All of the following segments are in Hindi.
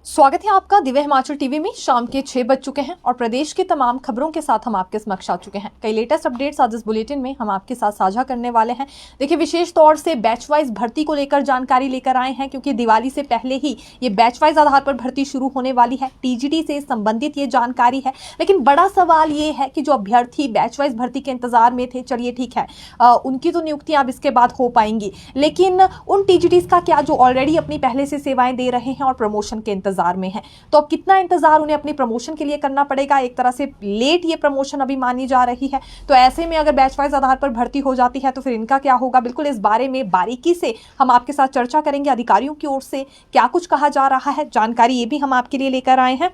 स्वागत है आपका दिव्य हिमाचल टीवी में। शाम के 6 बज चुके हैं और प्रदेश की तमाम खबरों के साथ हम आपके समक्ष आ चुके हैं। कई लेटेस्ट अपडेट्स आज इस बुलेटिन में हम आपके साथ साझा करने वाले हैं। देखिए, विशेष तौर से बैच वाइज भर्ती को लेकर जानकारी लेकर आए हैं, क्योंकि दिवाली से पहले ही ये बैच वाइज आधार पर भर्ती शुरू होने वाली है। टीजीटी से संबंधित ये जानकारी है, लेकिन बड़ा सवाल ये है कि जो अभ्यर्थी बैच वाइज भर्ती के इंतजार में थे, चलिए ठीक है, उनकी तो नियुक्तियां अब इसके बाद हो पाएंगी, लेकिन उन टीजीटीज का क्या जो ऑलरेडी अपनी पहले से सेवाएं दे रहे हैं और प्रमोशन के इंतजार में है, तो अब कितना इंतजार उन्हें अपनी प्रमोशन के लिए करना पड़ेगा। एक तरह से लेट ये प्रमोशन अभी मानी जा रही है, तो ऐसे में अगर बैच वाइज आधार पर भर्ती हो जाती है तो फिर इनका क्या होगा। बिल्कुल इस बारे में बारीकी से हम आपके साथ चर्चा करेंगे। अधिकारियों की ओर से क्या कुछ कहा जा रहा है, जानकारी ये भी हम आपके लिए लेकर आए हैं।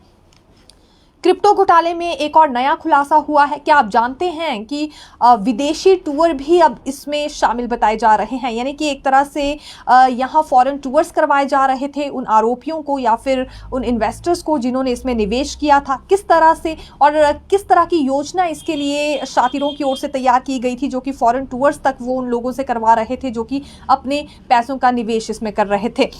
क्रिप्टो घोटाले में एक और नया खुलासा हुआ है। क्या आप जानते हैं कि विदेशी टूर भी अब इसमें शामिल बताए जा रहे हैं, यानी कि एक तरह से यहाँ फॉरेन टूर्स करवाए जा रहे थे उन आरोपियों को या फिर उन इन्वेस्टर्स को जिन्होंने इसमें निवेश किया था। किस तरह से और किस तरह की योजना इसके लिए शातिरों की ओर से तैयार की गई थी, जो कि फॉरेन टूर्स तक वो उन लोगों से करवा रहे थे जो कि अपने पैसों का निवेश इसमें कर रहे थे।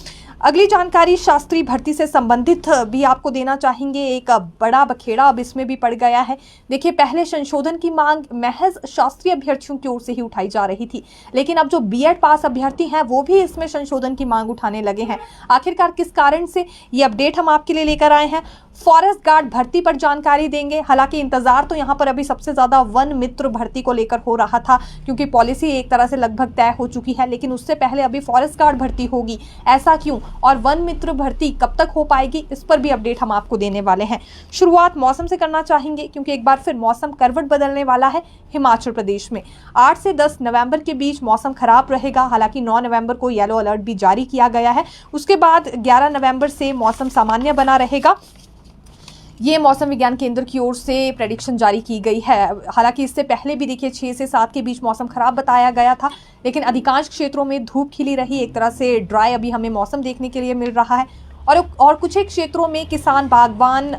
अगली जानकारी शास्त्रीय भर्ती से संबंधित भी आपको देना चाहेंगे। एक बड़ा बखेड़ा अब इसमें भी पड़ गया है। देखिए, पहले संशोधन की मांग महज शास्त्रीय अभ्यर्थियों की ओर से ही उठाई जा रही थी, लेकिन अब जो बीएड पास अभ्यर्थी हैं वो भी इसमें संशोधन की मांग उठाने लगे हैं। आखिरकार किस कारण से, ये अपडेट हम आपके लिए लेकर आए हैं। फॉरेस्ट गार्ड भर्ती पर जानकारी देंगे। हालांकि इंतजार तो यहाँ पर अभी सबसे ज्यादा वन मित्र भर्ती को लेकर हो रहा था, क्योंकि पॉलिसी एक तरह से लगभग तय हो चुकी है, लेकिन उससे पहले अभी फॉरेस्ट गार्ड भर्ती होगी। ऐसा क्यों और वन मित्र भर्ती कब तक हो पाएगी, इस पर भी अपडेट हम आपको देने वाले हैं। शुरुआत मौसम से करना चाहेंगे, क्योंकि एक बार फिर मौसम करवट बदलने वाला है हिमाचल प्रदेश में। 8 से 10 नवंबर के बीच मौसम खराब रहेगा। हालांकि 9 नवंबर को येलो अलर्ट भी जारी किया गया है। उसके बाद 11 नवंबर से मौसम सामान्य बना रहेगा। ये मौसम विज्ञान केंद्र की ओर से प्रेडिक्शन जारी की गई है। हालांकि इससे पहले भी देखिए 6 से 7 के बीच मौसम खराब बताया गया था, लेकिन अधिकांश क्षेत्रों में धूप खिली रही। एक तरह से ड्राई अभी हमें मौसम देखने के लिए मिल रहा है, और कुछ एक क्षेत्रों में किसान बागवान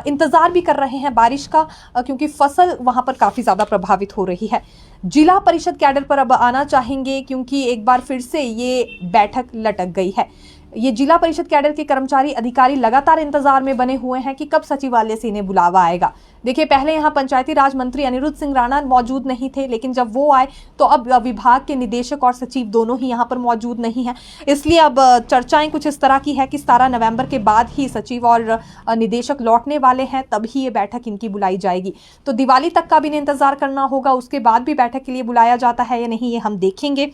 इंतजार भी कर रहे हैं बारिश का, क्योंकि फसल वहां पर काफी ज्यादा प्रभावित हो रही है। जिला परिषद कैडर पर अब आना चाहेंगे, क्योंकि एक बार फिर से ये बैठक लटक गई है। ये जिला परिषद कैडर के कर्मचारी अधिकारी लगातार इंतजार में बने हुए हैं कि कब सचिवालय से इन्हें बुलावा आएगा। देखिए, पहले यहाँ पंचायती राज मंत्री अनिरुद्ध सिंह राणा मौजूद नहीं थे, लेकिन जब वो आए तो अब विभाग के निदेशक और सचिव दोनों ही यहाँ पर मौजूद नहीं है। इसलिए अब चर्चाएं कुछ इस तरह की है कि 17 नवंबर के बाद ही सचिव और निदेशक लौटने वाले हैं, तभी ये बैठक इनकी बुलाई जाएगी। तो दिवाली तक का भी इन्हें इंतजार करना होगा। उसके बाद भी बैठक के लिए बुलाया जाता है या नहीं, ये हम देखेंगे।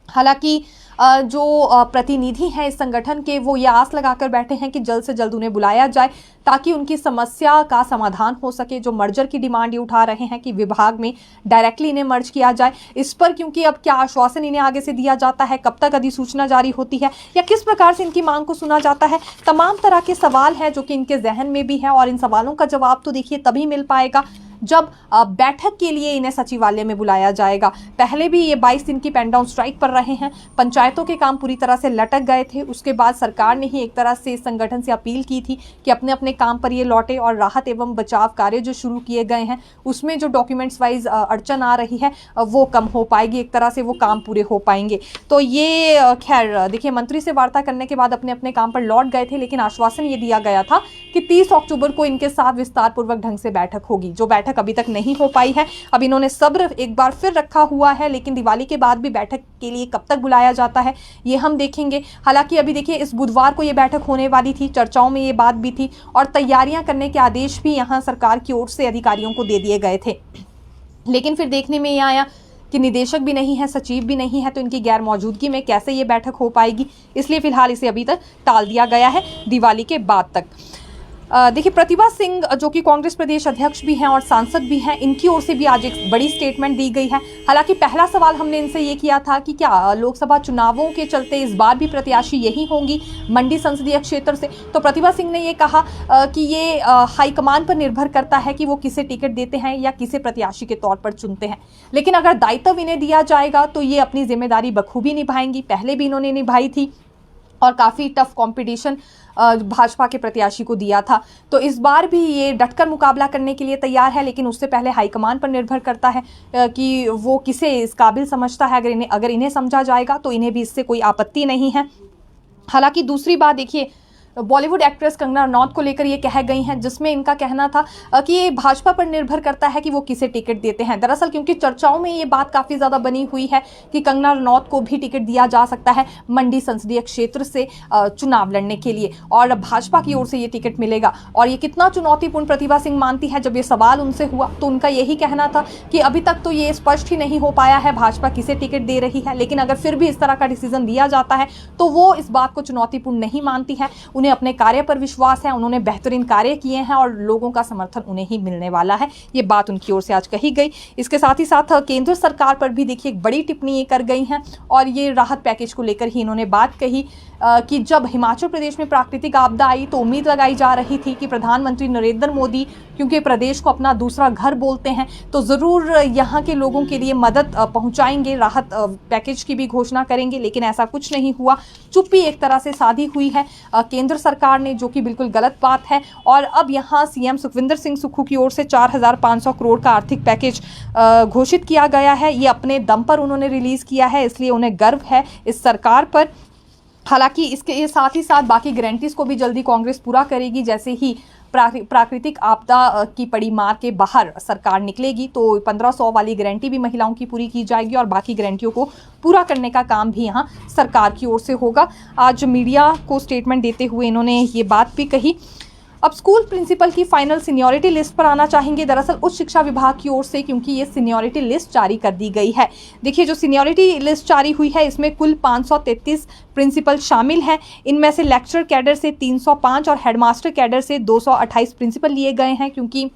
हालांकि जो प्रतिनिधि हैं इस संगठन के, वो ये आस लगाकर बैठे हैं कि जल्द से जल्द उन्हें बुलाया जाए, ताकि उनकी समस्या का समाधान हो सके। जो मर्जर की डिमांड ये उठा रहे हैं कि विभाग में डायरेक्टली इन्हें मर्ज किया जाए, इस पर क्योंकि अब क्या आश्वासन इन्हें आगे से दिया जाता है, कब तक अधिसूचना जारी होती है, या किस प्रकार से इनकी मांग को सुना जाता है, तमाम तरह के सवाल हैं जो कि इनके जहन में भी है। और इन सवालों का जवाब तो देखिए तभी मिल पाएगा जब बैठक के लिए इन्हें सचिवालय में बुलाया जाएगा। पहले भी ये 22 दिन की पेन डाउन स्ट्राइक पर रहे हैं। पंचायतों के काम पूरी तरह से लटक गए थे। उसके बाद सरकार ने ही एक तरह से इस संगठन से अपील की थी कि अपने अपने काम पर ये लौटे, और राहत एवं बचाव कार्य जो शुरू किए गए हैं उसमें जो डॉक्यूमेंट्स वाइज अड़चन आ रही है वो कम हो पाएगी, एक तरह से वो काम पूरे हो पाएंगे। तो ये खैर देखिए, मंत्री से वार्ता करने के बाद अपने अपने काम पर लौट गए थे, लेकिन आश्वासन ये दिया गया था कि 30 अक्टूबर को इनके साथ विस्तार पूर्वक ढंग से बैठक होगी। जो बैठक अभी तक नहीं हो पाई है। अब इन्होंने सब्र एक बार फिर रखा हुआ है, लेकिन दिवाली के बाद भी बैठक के लिए कब तक बुलाया जाता है ये हम देखेंगे। हालांकि अभी देखिए, इस बुधवार को ये बैठक होने वाली थी, चर्चाओं में ये बात भी थी, और तैयारियां करने के आदेश भी यहां सरकार की ओर से अधिकारियों को दे दिए गए थे। लेकिन फिर देखने में ये आया कि निदेशक भी नहीं है, सचिव भी नहीं है, तो इनकी गैर मौजूदगी में कैसे ये बैठक हो पाएगी। इसलिए फिलहाल इसे अभी तक टाल दिया गया है दिवाली के बाद तक। देखिए, प्रतिभा सिंह जो कि कांग्रेस प्रदेश अध्यक्ष भी हैं और सांसद भी हैं, इनकी ओर से भी आज एक बड़ी स्टेटमेंट दी गई है। हालांकि पहला सवाल हमने इनसे ये किया था कि क्या लोकसभा चुनावों के चलते इस बार भी प्रत्याशी यही होंगी मंडी संसदीय क्षेत्र से, तो प्रतिभा सिंह ने ये कहा कि ये हाईकमान पर निर्भर करता है कि वो किसे टिकट देते हैं या किसे प्रत्याशी के तौर पर चुनते हैं। लेकिन अगर दायित्व इन्हें दिया जाएगा तो ये अपनी जिम्मेदारी बखूबी निभाएंगी। पहले भी इन्होंने निभाई थी और काफ़ी टफ कंपटीशन भाजपा के प्रत्याशी को दिया था, तो इस बार भी ये डटकर मुकाबला करने के लिए तैयार है। लेकिन उससे पहले हाईकमान पर निर्भर करता है कि वो किसे इस काबिल समझता है। अगर इन्हें समझा जाएगा तो इन्हें भी इससे कोई आपत्ति नहीं है। हालांकि दूसरी बात देखिए, बॉलीवुड एक्ट्रेस कंगना रनौत को लेकर ये कह गई हैं, जिसमें इनका कहना था कि ये भाजपा पर निर्भर करता है कि वो किसे टिकट देते हैं। दरअसल क्योंकि चर्चाओं में ये बात काफ़ी ज़्यादा बनी हुई है कि कंगना रनौत को भी टिकट दिया जा सकता है मंडी संसदीय क्षेत्र से चुनाव लड़ने के लिए और भाजपा की ओर से ये टिकट मिलेगा। और ये कितना चुनौतीपूर्ण प्रतिभा सिंह मानती है। जब ये सवाल उनसे हुआ तो उनका यही कहना था कि अभी तक तो ये स्पष्ट ही नहीं हो पाया है भाजपा किसे टिकट दे रही है, लेकिन अगर फिर भी इस तरह का डिसीजन दिया जाता है तो वो इस बात को चुनौतीपूर्ण नहीं मानती है। उन्हें अपने कार्य पर विश्वास है, उन्होंने बेहतरीन कार्य किए हैं और लोगों का समर्थन उन्हें ही मिलने वाला है। ये बात उनकी ओर से आज कही गई। इसके साथ ही साथ केंद्र सरकार पर भी देखिए एक बड़ी टिप्पणी ये कर गई हैं और ये राहत पैकेज को लेकर ही इन्होंने बात कही कि जब हिमाचल प्रदेश में प्राकृतिक आपदा आई तो उम्मीद लगाई जा रही थी कि प्रधानमंत्री नरेंद्र मोदी, क्योंकि प्रदेश को अपना दूसरा घर बोलते हैं, तो ज़रूर यहाँ के लोगों के लिए मदद पहुँचाएंगे, राहत पैकेज की भी घोषणा करेंगे, लेकिन ऐसा कुछ नहीं हुआ। चुप्पी एक तरह से साधी हुई है केंद्र सरकार ने, जो कि बिल्कुल गलत बात है। और अब यहाँ सीएम सुखविंदर सिंह सुक्खू की ओर से 4,500 करोड़ का आर्थिक पैकेज घोषित किया गया है। ये अपने दम पर उन्होंने रिलीज़ किया है, इसलिए उन्हें गर्व है इस सरकार पर। हालांकि इसके साथ ही साथ बाकी गारंटीज को भी जल्दी कांग्रेस पूरा करेगी। जैसे ही प्राकृतिक आपदा की पड़ी मार के बाहर सरकार निकलेगी तो 1500 वाली गारंटी भी महिलाओं की पूरी की जाएगी और बाकी गारंटियों को पूरा करने का काम भी यहाँ सरकार की ओर से होगा। आज मीडिया को स्टेटमेंट देते हुए इन्होंने ये बात भी कही। अब स्कूल प्रिंसिपल की फाइनल सीनियरिटी लिस्ट पर आना चाहेंगे। दरअसल उच्च शिक्षा विभाग की ओर से क्योंकि ये सीनियरिटी लिस्ट जारी कर दी गई है। देखिए जो सीनियरिटी लिस्ट जारी हुई है इसमें कुल 533 प्रिंसिपल शामिल हैं। इनमें से लेक्चर कैडर से 305 और हेडमास्टर कैडर से 228 प्रिंसिपल लिए गए हैं, क्योंकि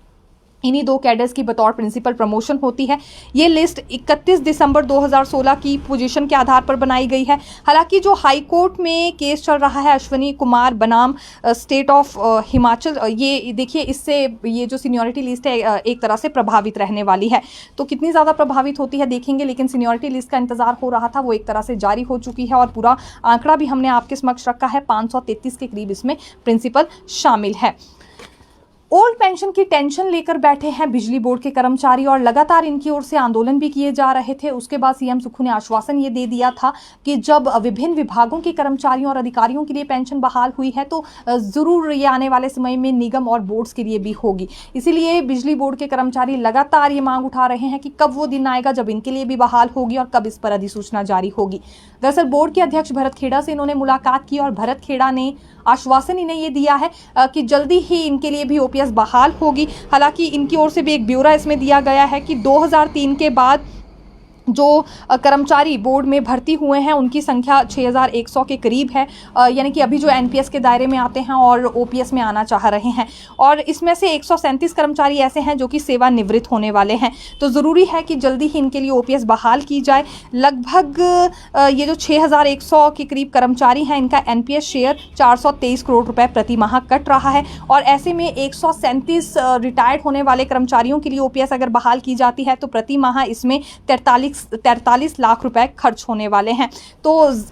इन्हीं दो कैडर्स की बतौर प्रिंसिपल प्रमोशन होती है। ये लिस्ट 31 दिसंबर 2016 की पोजीशन के आधार पर बनाई गई है। हालांकि जो हाई कोर्ट में केस चल रहा है अश्विनी कुमार बनाम स्टेट ऑफ हिमाचल, ये देखिए इससे ये जो सीनियरिटी लिस्ट है एक तरह से प्रभावित रहने वाली है। तो कितनी ज़्यादा प्रभावित होती है देखेंगे, लेकिन सीनियरिटी लिस्ट का इंतजार हो रहा था वो एक तरह से जारी हो चुकी है और पूरा आंकड़ा भी हमने आपके समक्ष रखा है। 533 के करीब इसमें प्रिंसिपल शामिल है। ओल्ड पेंशन की टेंशन लेकर बैठे हैं बिजली बोर्ड के कर्मचारी और लगातार इनकी ओर से आंदोलन भी किए जा रहे थे। उसके बाद सीएम सुक्खू ने आश्वासन ये दे दिया था कि जब विभिन्न विभागों के कर्मचारियों और अधिकारियों के लिए पेंशन बहाल हुई है तो जरूर ये आने वाले समय में निगम और बोर्ड्स के लिए भी होगी। इसीलिए बिजली बोर्ड के कर्मचारी लगातार ये मांग उठा रहे हैं कि कब वो दिन आएगा जब इनके लिए भी बहाल होगी और कब इस पर अधिसूचना जारी होगी। दरअसल बोर्ड के अध्यक्ष भरत खेड़ा से इन्होंने मुलाकात की और भरत खेड़ा ने आश्वासन इन्हें ये दिया है कि जल्दी ही इनके लिए भी ओपीएस बहाल होगी। हालांकि इनकी ओर से भी एक ब्यौरा इसमें दिया गया है कि 2003 के बाद जो कर्मचारी बोर्ड में भर्ती हुए हैं उनकी संख्या 6100 के करीब है, यानी कि अभी जो एनपीएस के दायरे में आते हैं और ओपीएस में आना चाह रहे हैं। और इसमें से 137 कर्मचारी ऐसे हैं जो कि सेवानिवृत्त होने वाले हैं। तो ज़रूरी है कि जल्दी ही इनके लिए ओपीएस बहाल की जाए। लगभग ये जो 6100 के करीब कर्मचारी हैं इनका एनपीएस शेयर 423 करोड़ रुपए प्रति माह कट रहा है और ऐसे में 137 रिटायर्ड होने वाले कर्मचारियों के लिए ओपीएस अगर बहाल की जाती है तो प्रति माह इसमें 43 लाख रुपए खर्च होने वाले हैं। तो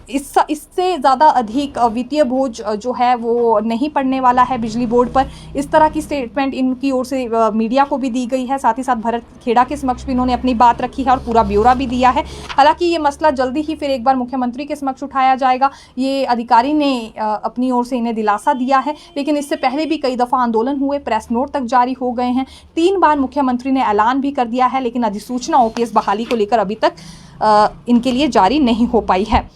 इससे ज़्यादा अधिक वित्तीय बोझ जो है वो नहीं पड़ने वाला है बिजली बोर्ड पर। इस तरह की स्टेटमेंट इनकी ओर से मीडिया को भी दी गई है। साथ ही साथ भरत खेड़ा के समक्ष भी इन्होंने अपनी बात रखी है और पूरा ब्यौरा भी दिया है। हालांकि ये मसला जल्दी ही फिर एक बार मुख्यमंत्री के समक्ष उठाया जाएगा, ये अधिकारी ने अपनी ओर से इन्हें दिलासा दिया है। लेकिन इससे पहले भी कई दफ़ा आंदोलन हुए, प्रेस नोट तक जारी हो गए हैं, 3 बार मुख्यमंत्री ने ऐलान भी कर दिया है, लेकिन अधिसूचना ओपीएस बहाली को लेकर अभी तक इनके लिए जारी नहीं हो पाई है।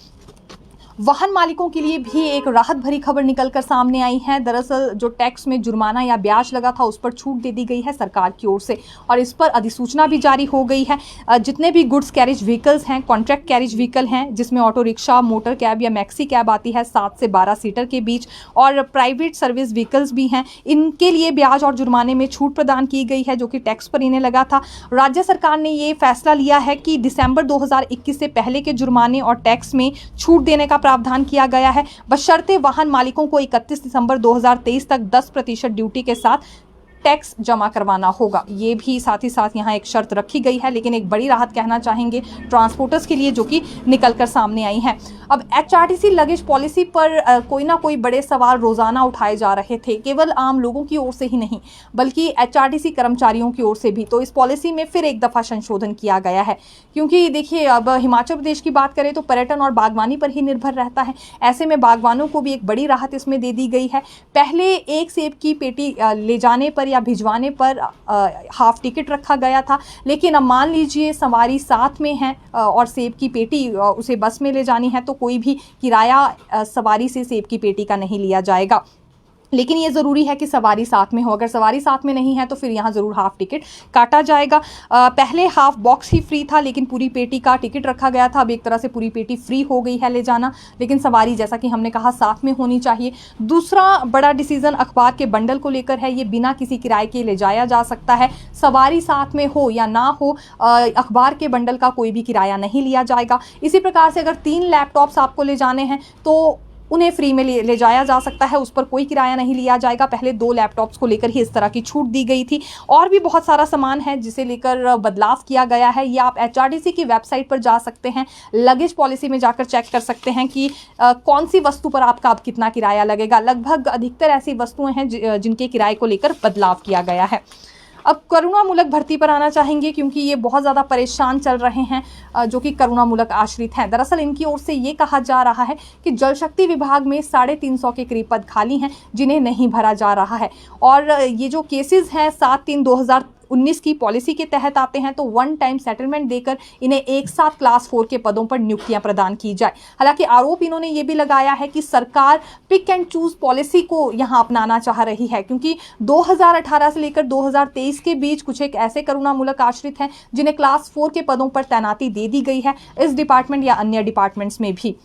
वाहन मालिकों के लिए भी एक राहत भरी खबर निकलकर सामने आई है। दरअसल जो टैक्स में जुर्माना या ब्याज लगा था उस पर छूट दे दी गई है सरकार की ओर से और इस पर अधिसूचना भी जारी हो गई है। जितने भी गुड्स कैरेज व्हीकल्स हैं, कॉन्ट्रैक्ट कैरेज व्हीकल हैं, जिसमें ऑटो रिक्शा, मोटर कैब या मैक्सी कैब आती है 7 से 12 सीटर के बीच, और प्राइवेट सर्विस व्हीकल्स भी हैं, इनके लिए ब्याज और जुर्माने में छूट प्रदान की गई है जो कि टैक्स पर इन्हें लगा था। राज्य सरकार ने ये फैसला लिया है कि दिसंबर 2021 से पहले के जुर्माने और टैक्स में छूट देने का प्रावधान किया गया है, बशर्ते वाहन मालिकों को 31 दिसंबर 2023 तक 10% ड्यूटी के साथ टैक्स जमा करवाना होगा। ये भी साथ ही साथ यहाँ एक शर्त रखी गई है, लेकिन एक बड़ी राहत कहना चाहेंगे ट्रांसपोर्टर्स के लिए, जो कि निकल कर सामने आई है। अब HRTC लगेज पॉलिसी पर कोई ना कोई बड़े सवाल रोजाना उठाए जा रहे थे, केवल आम लोगों की ओर से ही नहीं बल्कि HRTC कर्मचारियों की ओर से भी। तो इस पॉलिसी में फिर एक दफा संशोधन किया गया है, क्योंकि देखिए अब हिमाचल प्रदेश की बात करें तो पर्यटन और बागवानी पर ही निर्भर रहता है। ऐसे में बागवानों को भी एक बड़ी राहत इसमें दे दी गई है। पहले एक सेब की पेटी ले जाने पर या भिजवाने पर हाफ टिकट रखा गया था, लेकिन अब मान लीजिए सवारी साथ में है और सेब की पेटी उसे बस में ले जानी है तो कोई भी किराया सवारी से सेब की पेटी का नहीं लिया जाएगा। लेकिन ये ज़रूरी है कि सवारी साथ में हो। अगर सवारी साथ में नहीं है तो फिर यहाँ ज़रूर हाफ टिकट काटा जाएगा। पहले हाफ बॉक्स ही फ्री था, लेकिन पूरी पेटी का टिकट रखा गया था। अब एक तरह से पूरी पेटी फ्री हो गई है ले जाना, लेकिन सवारी जैसा कि हमने कहा साथ में होनी चाहिए। दूसरा बड़ा डिसीजन अखबार के बंडल को लेकर है। ये बिना किसी किराए के ले जाया जा सकता है, सवारी साथ में हो या ना हो, अखबार के बंडल का कोई भी किराया नहीं लिया जाएगा। इसी प्रकार से अगर 3 लैपटॉप्स आपको ले जाने हैं तो उन्हें फ्री में ले जाया जा सकता है, उस पर कोई किराया नहीं लिया जाएगा। पहले 2 लैपटॉप्स को लेकर ही इस तरह की छूट दी गई थी। और भी बहुत सारा सामान है जिसे लेकर बदलाव किया गया है। ये आप HRTC की वेबसाइट पर जा सकते हैं, लगेज पॉलिसी में जाकर चेक कर सकते हैं कि कौन सी वस्तु पर आपका अब कितना किराया लगेगा। लगभग अधिकतर ऐसी वस्तुएं हैं जिनके किराए को लेकर बदलाव किया गया है। अब करुणामूलक भर्ती पर आना चाहेंगे, क्योंकि ये बहुत ज़्यादा परेशान चल रहे हैं जो कि करुणामूलक आश्रित हैं। दरअसल इनकी ओर से ये कहा जा रहा है कि जल शक्ति विभाग में 350 के करीब पद खाली हैं जिन्हें नहीं भरा जा रहा है। और ये जो केसेस हैं 7/3/2019 की पॉलिसी के तहत आते हैं, तो 1 टाइम सेटलमेंट देकर इन्हें एक साथ क्लास 4 के पदों पर नियुक्तियां प्रदान की जाए। हालांकि आरोप इन्होंने ये भी लगाया है कि सरकार पिक एंड चूज पॉलिसी को यहां अपनाना चाह रही है, क्योंकि 2018 से लेकर 2023 के बीच कुछ एक ऐसे करुणामूलक आश्रित हैं जिन्हें क्लास 4 के पदों पर तैनाती दे दी गई है, इस डिपार्टमेंट या अन्य डिपार्टमेंट्स में भी।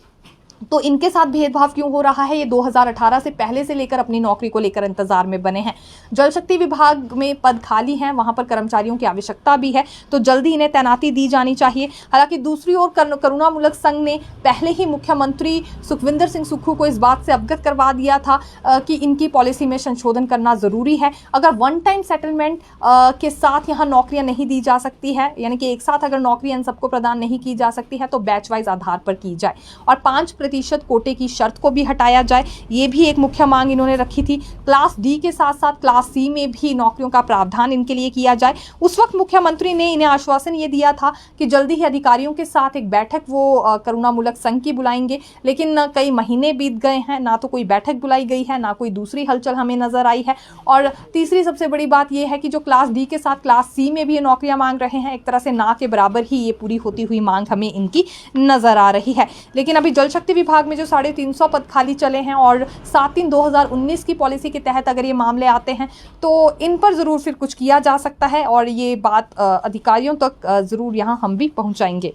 तो इनके साथ भेदभाव क्यों हो रहा है? ये 2018 से पहले से लेकर अपनी नौकरी को लेकर इंतजार में बने हैं। जल शक्ति विभाग में पद खाली हैं, वहां पर कर्मचारियों की आवश्यकता भी है, तो जल्दी इन्हें तैनाती दी जानी चाहिए। हालांकि दूसरी ओर करुणामूलक संघ ने पहले ही मुख्यमंत्री सुखविंदर सिंह सुक्खू को इस बात से अवगत करवा दिया था कि इनकी पॉलिसी में संशोधन करना जरूरी है। अगर 1 टाइम सेटलमेंट के साथ यहाँ नौकरियां नहीं दी जा सकती है, यानी कि एक साथ अगर नौकरियां इन सबको प्रदान नहीं की जा सकती है, तो बैच वाइज आधार पर की जाए और 5% कोटे की शर्त को भी हटाया जाए। ये भी एक मुख्य मांग इन्होंने रखी थी। क्लास डी के साथ साथ क्लास सी में भी नौकरियों का प्रावधान इनके लिए किया जाए। उस वक्त मुख्यमंत्री ने इन्हें आश्वासन ये दिया था कि जल्दी ही अधिकारियों के साथ एक बैठक वो करुणामूलक संघ की बुलाएंगे, लेकिन कई महीने बीत गए हैं, ना तो कोई बैठक बुलाई गई है, ना कोई दूसरी हलचल हमें नजर आई है। और तीसरी सबसे बड़ी बात यह है कि जो क्लास डी के साथ क्लास सी में भी ये नौकरियां मांग रहे हैं, एक तरह से ना के बराबर ही ये पूरी होती हुई मांग हमें इनकी नजर आ रही है। लेकिन अभी जल शक्ति विभाग में जो 350 पद खाली चले हैं और 7/3/2019 की पॉलिसी के तहत अगर ये मामले आते हैं तो इन पर जरूर फिर कुछ किया जा सकता है और ये बात अधिकारियों तक जरूर यहां हम भी पहुंचाएंगे।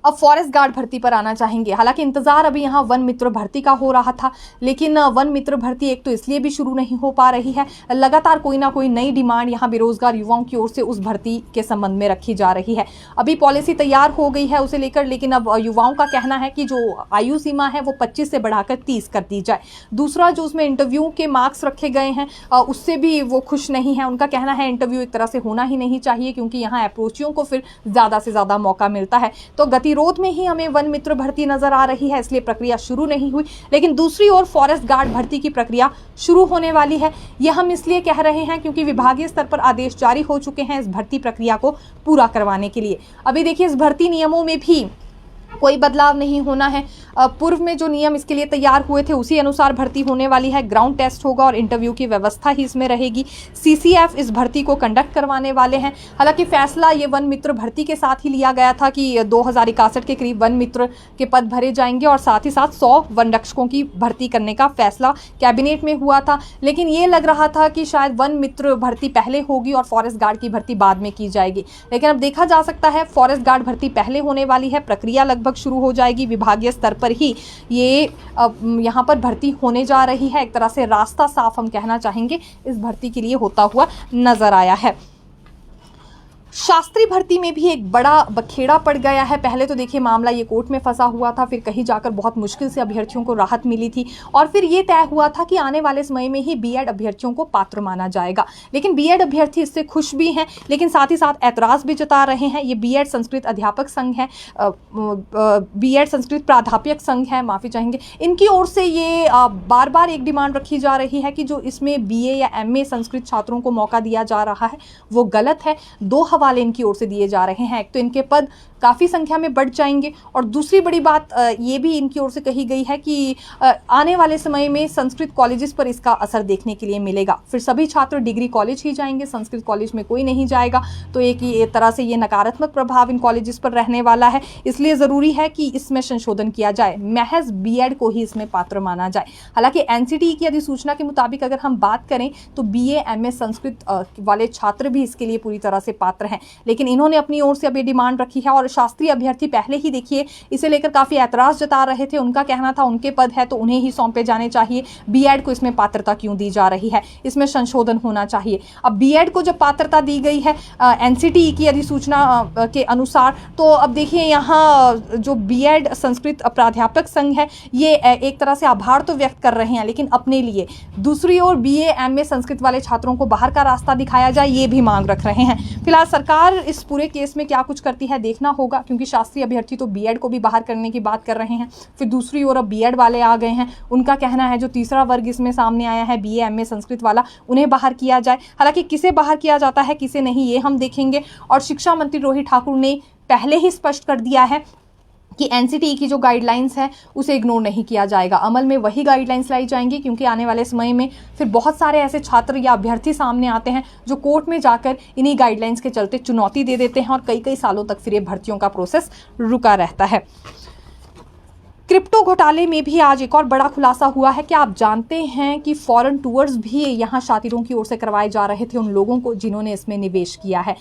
अब फॉरेस्ट गार्ड भर्ती पर आना चाहेंगे। हालांकि इंतजार अभी यहाँ वन मित्र भर्ती का हो रहा था, लेकिन वन मित्र भर्ती एक तो इसलिए भी शुरू नहीं हो पा रही है, लगातार कोई ना कोई नई डिमांड यहाँ बेरोजगार युवाओं की ओर से उस भर्ती के संबंध में रखी जा रही है। अभी पॉलिसी तैयार हो गई है उसे लेकर, लेकिन अब युवाओं का कहना है कि जो आयु सीमा है वो 25 से बढ़ाकर 30 कर दी जाए। दूसरा, जो उसमें इंटरव्यू के मार्क्स रखे गए हैं उससे भी वो खुश नहीं है। उनका कहना है इंटरव्यू एक तरह से होना ही नहीं चाहिए, क्योंकि यहाँ अप्रोचियों को फिर ज्यादा से ज्यादा मौका मिलता है। तो गतिरोध में ही हमें वन मित्र भर्ती नजर आ रही है, इसलिए प्रक्रिया शुरू नहीं हुई। लेकिन दूसरी ओर फॉरेस्ट गार्ड भर्ती की प्रक्रिया शुरू होने वाली है। यह हम इसलिए कह रहे हैं क्योंकि विभागीय स्तर पर आदेश जारी हो चुके हैं इस भर्ती प्रक्रिया को पूरा करवाने के लिए। अभी देखिए, इस भर्ती नियमों में भी कोई बदलाव नहीं होना है। पूर्व में जो नियम इसके लिए तैयार हुए थे उसी अनुसार भर्ती होने वाली है। ग्राउंड टेस्ट होगा और इंटरव्यू की व्यवस्था ही इसमें रहेगी। CCF इस भर्ती को कंडक्ट करवाने वाले हैं। हालांकि फैसला ये वन मित्र भर्ती के साथ ही लिया गया था कि 2061 के करीब वन मित्र के पद भरे जाएंगे और साथ ही साथ 100 वन रक्षकों की भर्ती करने का फैसला कैबिनेट में हुआ था। लेकिन ये लग रहा था कि शायद वन मित्र भर्ती पहले होगी और फॉरेस्ट गार्ड की भर्ती बाद में की जाएगी। लेकिन अब देखा जा सकता है फॉरेस्ट गार्ड भर्ती पहले होने वाली है। प्रक्रिया लगभग शुरू हो जाएगी। विभागीय स्तर पर ही ये यहाँ पर भर्ती होने जा रही है। एक तरह से रास्ता साफ हम कहना चाहेंगे इस भर्ती के लिए होता हुआ नजर आया है। शास्त्री भर्ती में भी एक बड़ा बखेड़ा पड़ गया है। पहले तो देखिए मामला ये कोर्ट में फंसा हुआ था, फिर कहीं जाकर बहुत मुश्किल से अभ्यर्थियों को राहत मिली थी और फिर ये तय हुआ था कि आने वाले समय में ही बीएड अभ्यर्थियों को पात्र माना जाएगा। लेकिन बीएड अभ्यर्थी इससे खुश भी हैं, लेकिन साथ ही साथ ऐतराज़ भी जता रहे हैं। ये बीएड संस्कृत अध्यापक संघ है, बीएड संस्कृत प्राध्यापक संघ है, माफ़ी चाहेंगे, इनकी ओर से ये बार बार एक डिमांड रखी जा रही है कि जो इसमें बीए या एमए संस्कृत छात्रों को मौका दिया जा रहा है वो गलत है। दो हवाले इनकी ओर से दिए जा रहे हैं। एक तो इनके पद काफ़ी संख्या में बढ़ जाएंगे और दूसरी बड़ी बात ये भी इनकी ओर से कही गई है कि आने वाले समय में संस्कृत कॉलेजेस पर इसका असर देखने के लिए मिलेगा। फिर सभी छात्र डिग्री कॉलेज ही जाएंगे, संस्कृत कॉलेज में कोई नहीं जाएगा। तो एक तरह से ये नकारात्मक प्रभाव इन कॉलेजेस पर रहने वाला है। इसलिए ज़रूरी है कि इसमें संशोधन किया जाए, महज बीएड को ही इसमें पात्र माना जाए। हालांकि एनसीटीई की अधिसूचना के मुताबिक अगर हम बात करें तो बीए एमए संस्कृत वाले छात्र भी इसके लिए पूरी तरह से पात्र हैं, लेकिन इन्होंने अपनी ओर से अब ये डिमांड रखी है। और शास्त्रीय अभ्यर्थी पहले ही देखिए इसे लेकर काफ़ी ऐतराज़ जता रहे थे। उनका कहना था उनके पद है तो उन्हें ही सौंपे जाने चाहिए, बीएड को इसमें पात्रता क्यों दी जा रही है, इसमें संशोधन होना चाहिए। अब बीएड को जब पात्रता दी गई है एनसीटीई की अधिसूचना के अनुसार, तो अब देखिए यहाँ जो बीएड संस्कृत प्राध्यापक संघ है ये एक तरह से आभार तो व्यक्त कर रहे हैं, लेकिन अपने लिए। दूसरी ओर बीए एमए संस्कृत वाले छात्रों को बाहर का रास्ता दिखाया जाए, ये भी मांग रख रहे हैं। फिलहाल सरकार इस पूरे केस में क्या कुछ करती है देखना होगा, क्योंकि शास्त्रीय अभ्यर्थी तो बीएड को भी बाहर करने की बात कर रहे हैं। फिर दूसरी ओर अब बीएड वाले आ गए हैं, उनका कहना है जो तीसरा वर्ग इसमें सामने आया है बीए एमए संस्कृत वाला, उन्हें बाहर किया जाए। हालांकि किसे बाहर किया जाता है किसे नहीं ये हम देखेंगे। और शिक्षा मंत्री रोहित ठाकुर ने पहले ही स्पष्ट कर दिया है कि एनसीटीई की जो गाइडलाइंस है उसे इग्नोर नहीं किया जाएगा, अमल में वही गाइडलाइंस लाई जाएंगी, क्योंकि आने वाले समय में फिर बहुत सारे ऐसे छात्र या अभ्यर्थी सामने आते हैं जो कोर्ट में जाकर इन्हीं गाइडलाइंस के चलते चुनौती दे देते हैं और कई कई सालों तक फिर ये भर्तियों का प्रोसेस रुका रहता है। क्रिप्टो घोटाले में भी आज एक और बड़ा खुलासा हुआ है। क्या आप जानते हैं कि फॉरेन टूर्स भी यहाँ शातिरों की ओर से करवाए जा रहे थे उन लोगों को जिन्होंने इसमें निवेश किया है।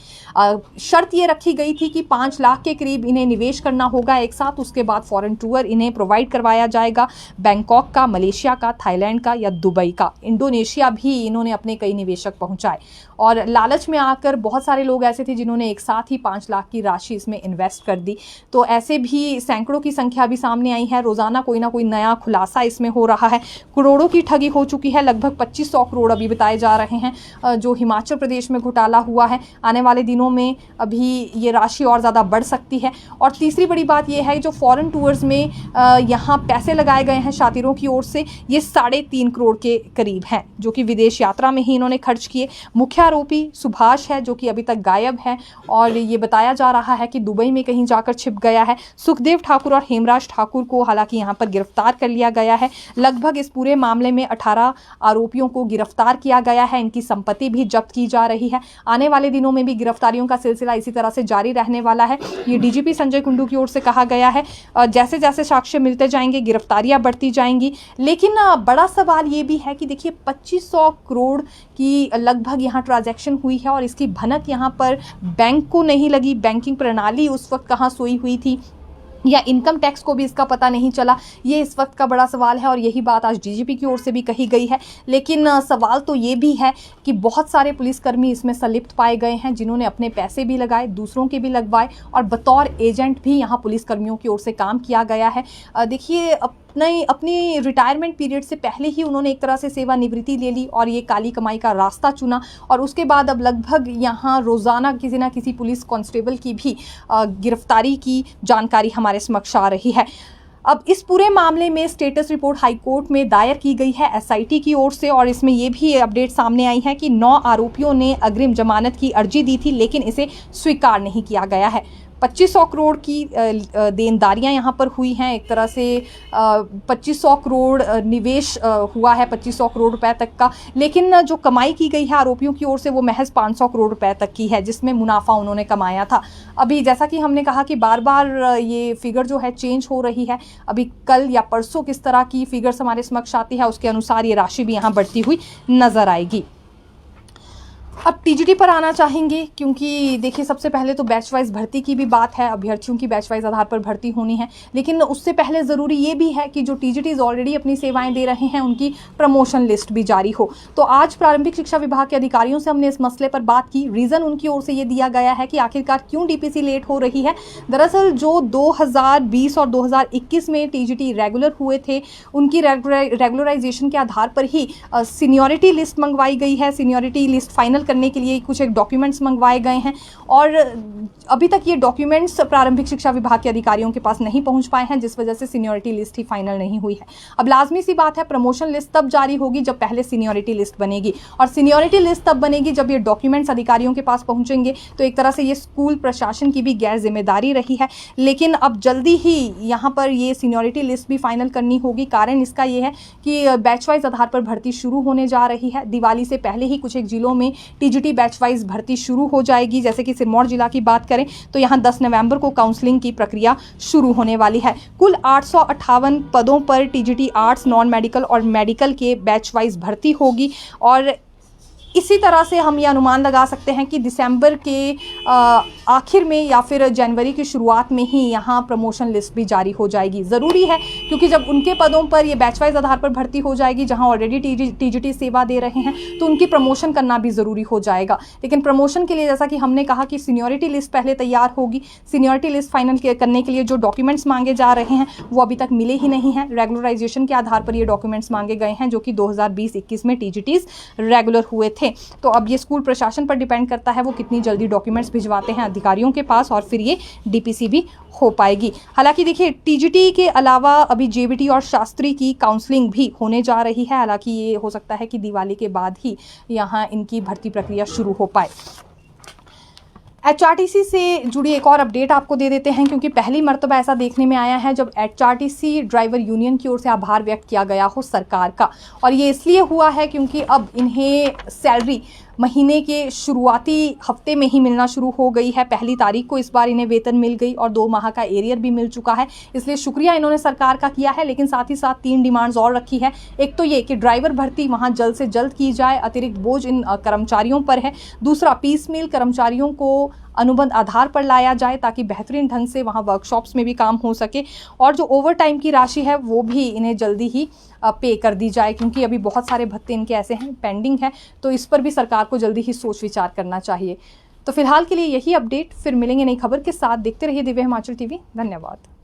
शर्त ये रखी गई थी कि 5 लाख के करीब इन्हें निवेश करना होगा एक साथ, उसके बाद फॉरेन टूर इन्हें प्रोवाइड करवाया जाएगा। बैंकॉक का, मलेशिया का, थाईलैंड का या दुबई का, इंडोनेशिया भी इन्होंने अपने कई निवेशक पहुँचाए। और लालच में आकर बहुत सारे लोग ऐसे थे जिन्होंने एक साथ ही 5 लाख की राशि इसमें इन्वेस्ट कर दी। तो ऐसे भी सैकड़ों की संख्या भी सामने आई है। रोजाना कोई ना कोई नया खुलासा इसमें हो रहा है। करोड़ों की ठगी हो चुकी है, लगभग 2500 करोड़ अभी बताए जा रहे हैं जो हिमाचल प्रदेश में घोटाला हुआ है। आने वाले दिनों में अभी ये राशि और ज़्यादा बढ़ सकती है। और तीसरी बड़ी बात यह है जो फॉरेन टूर्स में यहाँ पैसे लगाए गए हैं शातिरों की ओर से, ये 3.5 करोड़ के करीब हैं जो कि विदेश यात्रा में ही इन्होंने खर्च किए। मुख्य आरोपी सुभाष है जो कि अभी तक गायब है और ये बताया जा रहा है कि दुबई में कहीं जाकर छिप गया है। सुखदेव ठाकुर और हेमराज ठाकुर को हालांकि यहाँ पर गिरफ्तार कर लिया गया है। लगभग इस पूरे मामले में 18 आरोपियों को गिरफ्तार किया गया है। इनकी संपत्ति भी जब्त की जा रही है। आने वाले दिनों में भी गिरफ्तारियों का सिलसिला इसी तरह से जारी रहने वाला है। ये डीजीपी संजय कुंडू की ओर से कहा गया है। जैसे जैसे साक्ष्य मिलते जाएंगे गिरफ्तारियां बढ़ती जाएंगी। लेकिन बड़ा सवाल ये भी है कि देखिए 2500 करोड़ की लगभग यहाँ ट्रांजैक्शन हुई है और इसकी भनक यहाँ पर बैंक को नहीं लगी। बैंकिंग प्रणाली उस वक्त कहाँ सोई हुई थी या इनकम टैक्स को भी इसका पता नहीं चला, ये इस वक्त का बड़ा सवाल है। और यही बात आज डीजीपी की ओर से भी कही गई है। लेकिन सवाल तो ये भी है कि बहुत सारे पुलिसकर्मी इसमें संलिप्त पाए गए हैं जिन्होंने अपने पैसे भी लगाए, दूसरों के भी लगवाए और बतौर एजेंट भी यहाँ पुलिसकर्मियों की ओर से काम किया गया है। देखिए अपनी रिटायरमेंट पीरियड से पहले ही उन्होंने एक तरह से सेवानिवृत्ति ले ली और ये काली कमाई का रास्ता चुना। और उसके बाद अब लगभग यहाँ रोज़ाना किसी ना किसी पुलिस कांस्टेबल की भी गिरफ्तारी की जानकारी हमारे समक्ष आ रही है। अब इस पूरे मामले में स्टेटस रिपोर्ट हाईकोर्ट में दायर की गई है एसआईटी की ओर से और इसमें ये भी अपडेट सामने आई है कि 9 आरोपियों ने अग्रिम जमानत की अर्जी दी थी लेकिन इसे स्वीकार नहीं किया गया है। 2500 करोड़ की देनदारियां यहाँ पर हुई हैं। एक तरह से 2500 करोड़ निवेश हुआ है 2500 करोड़ रुपए तक का, लेकिन जो कमाई की गई है आरोपियों की ओर से वो महज 500 करोड़ रुपए तक की है जिसमें मुनाफा उन्होंने कमाया था। अभी जैसा कि हमने कहा कि बार बार ये फिगर जो है चेंज हो रही है। अभी कल या परसों किस तरह की फिगर्स हमारे समक्ष आती है उसके अनुसार ये राशि भी यहाँ बढ़ती हुई नजर आएगी। अब टीजीटी पर आना चाहेंगे, क्योंकि देखिए सबसे पहले तो बैच वाइज भर्ती की भी बात है, अभ्यर्थियों की बैच वाइज आधार पर भर्ती होनी है, लेकिन उससे पहले ज़रूरी ये भी है कि जो टीजीटीज ऑलरेडी अपनी सेवाएं दे रहे हैं उनकी प्रमोशन लिस्ट भी जारी हो। तो आज प्रारंभिक शिक्षा विभाग के अधिकारियों से हमने इस मसले पर बात की। रीज़न उनकी ओर से ये दिया गया है कि आखिरकार क्यों डीपीसी लेट हो रही है। दरअसल जो 2020 और 2021 में टीजीटी रेगुलर हुए थे, उनकी रेगुलराइजेशन के आधार पर ही सीनियरिटी लिस्ट मंगवाई गई है। सीनियरिटी लिस्ट फाइनल करने के लिए कुछ एक डॉक्यूमेंट्स मंगवाए गए हैं और अभी तक ये डॉक्यूमेंट्स प्रारंभिक शिक्षा विभाग के अधिकारियों के पास नहीं पहुंच पाए हैं, जिस वजह से सीनियरिटी लिस्ट ही फाइनल नहीं हुई है। अब लाजमी सी बात है, प्रमोशन लिस्ट तब जारी होगी जब पहले सीनियरिटी लिस्ट बनेगी, और सीनियरिटी लिस्ट तब बनेगी जब ये डॉक्यूमेंट्स अधिकारियों के पास पहुंचेंगे। तो एक तरह से ये स्कूल प्रशासन की भी गैर जिम्मेदारी रही है, लेकिन अब जल्दी ही यहाँ पर ये सीनियरिटी लिस्ट भी फाइनल करनी होगी। कारण इसका ये है कि बैच वाइज आधार पर भर्ती शुरू होने जा रही है। दिवाली से पहले ही कुछ एक जिलों में टीजीटी बैच वाइज भर्ती शुरू हो जाएगी। जैसे कि सिरमौर जिला की बात करें तो यहाँ 10 नवंबर को काउंसलिंग की प्रक्रिया शुरू होने वाली है। कुल 858 पदों पर टीजीटी आर्ट्स, नॉन मेडिकल और मेडिकल के बैच वाइज भर्ती होगी, और इसी तरह से हम ये अनुमान लगा सकते हैं कि दिसंबर के आखिर में या फिर जनवरी की शुरुआत में ही यहाँ प्रमोशन लिस्ट भी जारी हो जाएगी। ज़रूरी है, क्योंकि जब उनके पदों पर ये बैच वाइज आधार पर भर्ती हो जाएगी जहाँ ऑलरेडी टीजीटी सेवा दे रहे हैं, तो उनकी प्रमोशन करना भी ज़रूरी हो जाएगा। लेकिन प्रमोशन के लिए जैसा कि हमने कहा कि सीनियरिटी लिस्ट पहले तैयार होगी। सीनियरिटी लिस्ट फाइनल करने के लिए जो डॉक्यूमेंट्स मांगे जा रहे हैं वो अभी तक मिले ही नहीं हैं। रेगुलराइजेशन के आधार पर ये डॉक्यूमेंट्स मांगे गए हैं, जो कि 2020-21 में टीजीटीज रेगुलर हुए थे। तो अब ये स्कूल प्रशासन पर डिपेंड करता है वो कितनी जल्दी डॉक्यूमेंट्स भिजवाते हैं अधिकारियों के पास, और फिर ये डीपीसी भी हो पाएगी। हालांकि देखिए टीजीटी के अलावा अभी जेबीटी और शास्त्री की काउंसलिंग भी होने जा रही है। हालांकि ये हो सकता है कि दिवाली के बाद ही यहाँ इनकी भर्ती प्रक्रिया शुरू हो पाए। एचआरटीसी से जुड़ी एक और अपडेट आपको दे देते हैं, क्योंकि पहली मर्तबा ऐसा देखने में आया है जब एचआरटीसी ड्राइवर यूनियन की ओर से आभार व्यक्त किया गया हो सरकार का। और ये इसलिए हुआ है क्योंकि अब इन्हें सैलरी महीने के शुरुआती हफ्ते में ही मिलना शुरू हो गई है। 1 तारीख को इस बार इन्हें वेतन मिल गई और 2 माह का एरियर भी मिल चुका है। इसलिए शुक्रिया इन्होंने सरकार का किया है, लेकिन साथ ही साथ 3 डिमांड्स और रखी है। एक तो ये कि ड्राइवर भर्ती वहाँ जल्द से जल्द की जाए, अतिरिक्त बोझ इन कर्मचारियों पर है। दूसरा, पीस मील कर्मचारियों को अनुबंध आधार पर लाया जाए ताकि बेहतरीन ढंग से वहाँ वर्कशॉप्स में भी काम हो सके, और जो ओवर टाइम की राशि है वो भी इन्हें जल्दी ही पे कर दी जाए, क्योंकि अभी बहुत सारे भत्ते इनके ऐसे हैं पेंडिंग है। तो इस पर भी सरकार को जल्दी ही सोच विचार करना चाहिए। तो फिलहाल के लिए यही अपडेट, फिर मिलेंगे नई खबर के साथ। देखते रहिए दिव्य हिमाचल टीवी। धन्यवाद।